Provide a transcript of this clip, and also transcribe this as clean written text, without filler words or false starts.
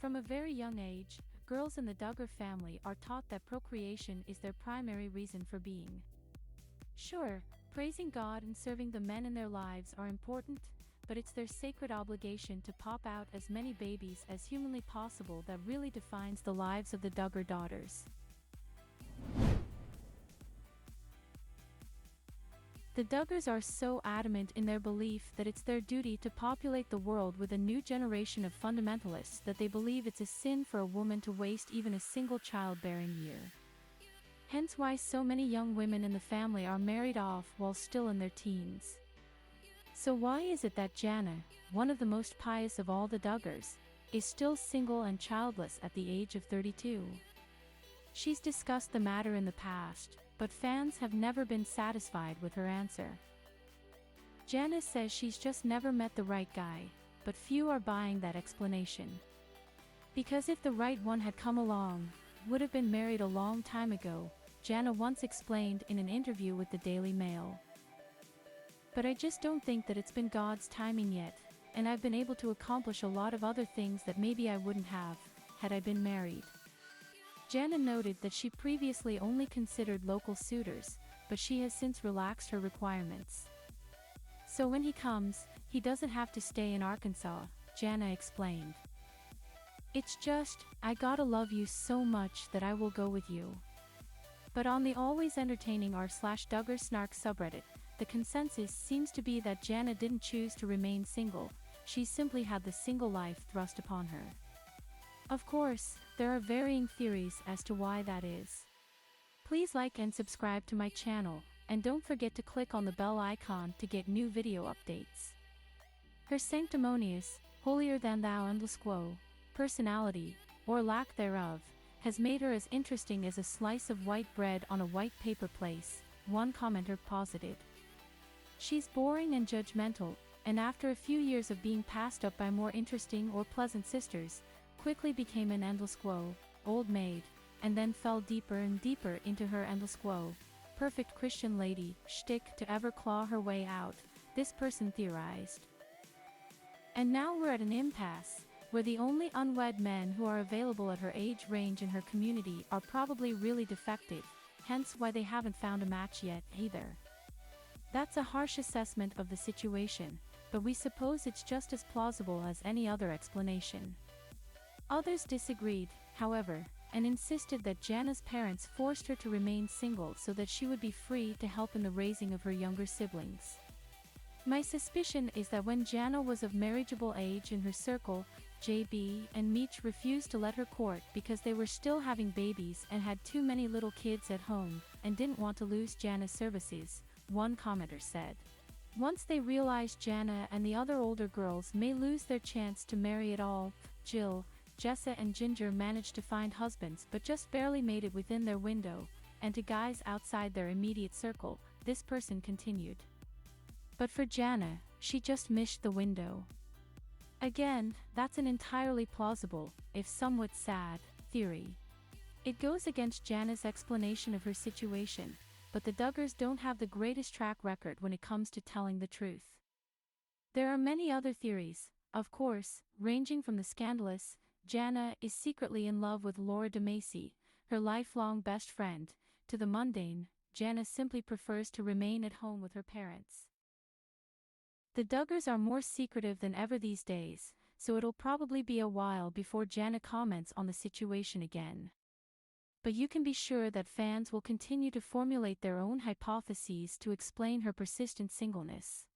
From a very young age, girls in the Duggar family are taught that procreation is their primary reason for being. Sure, praising God and serving the men in their lives are important, but it's their sacred obligation to pop out as many babies as humanly possible that really defines the lives of the Duggar daughters. The Duggars are so adamant in their belief that it's their duty to populate the world with a new generation of fundamentalists that they believe it's a sin for a woman to waste even a single childbearing year. Hence why so many young women in the family are married off while still in their teens. So why is it that Jana, one of the most pious of all the Duggars, is still single and childless at the age of 32? She's discussed the matter in the past, but fans have never been satisfied with her answer. Janas says she's just never met the right guy, but few are buying that explanation. Because if the right one had come along, would have been married a long time ago, Jana once explained in an interview with the Daily Mail. But I just don't think that it's been God's timing yet, and I've been able to accomplish a lot of other things that maybe I wouldn't have, had I been married. Jana noted that she previously only considered local suitors, but she has since relaxed her requirements. So when he comes, he doesn't have to stay in Arkansas, Jana explained. It's just, I gotta love you so much that I will go with you. But on the always entertaining r/Duggar snark subreddit, the consensus seems to be that Jana didn't choose to remain single, she simply had the single life thrust upon her. Of course, there are varying theories as to why that is. Please like and subscribe to my channel, and don't forget to click on the bell icon to get new video updates. Her sanctimonious, holier-than-thou personality, or lack thereof, has made her as interesting as a slice of white bread on a white paper place, one commenter posited. She's boring and judgmental, and after a few years of being passed up by more interesting or pleasant sisters, quickly became an old maid, and then fell deeper and deeper into her perfect Christian lady shtick to ever claw her way out, this person theorized. And now we're at an impasse, where the only unwed men who are available at her age range in her community are probably really defective, hence why they haven't found a match yet, either. That's a harsh assessment of the situation, but we suppose it's just as plausible as any other explanation. Others disagreed, however, and insisted that Jana's parents forced her to remain single so that she would be free to help in the raising of her younger siblings. My suspicion is that when Jana was of marriageable age in her circle, JB and Meech refused to let her court because they were still having babies and had too many little kids at home, and didn't want to lose Jana's services, one commenter said. Once they realized Jana and the other older girls may lose their chance to marry at all, Jill, Jessa and Ginger managed to find husbands but just barely made it within their window, and to guys outside their immediate circle, this person continued. But for Jana, she just missed the window. Again, that's an entirely plausible, if somewhat sad, theory. It goes against Jana's explanation of her situation, but the Duggars don't have the greatest track record when it comes to telling the truth. There are many other theories, of course, ranging from the scandalous, Jana is secretly in love with Laura DeMacy, her lifelong best friend, to the mundane, Jana simply prefers to remain at home with her parents. The Duggars are more secretive than ever these days, so it'll probably be a while before Jana comments on the situation again. But you can be sure that fans will continue to formulate their own hypotheses to explain her persistent singleness.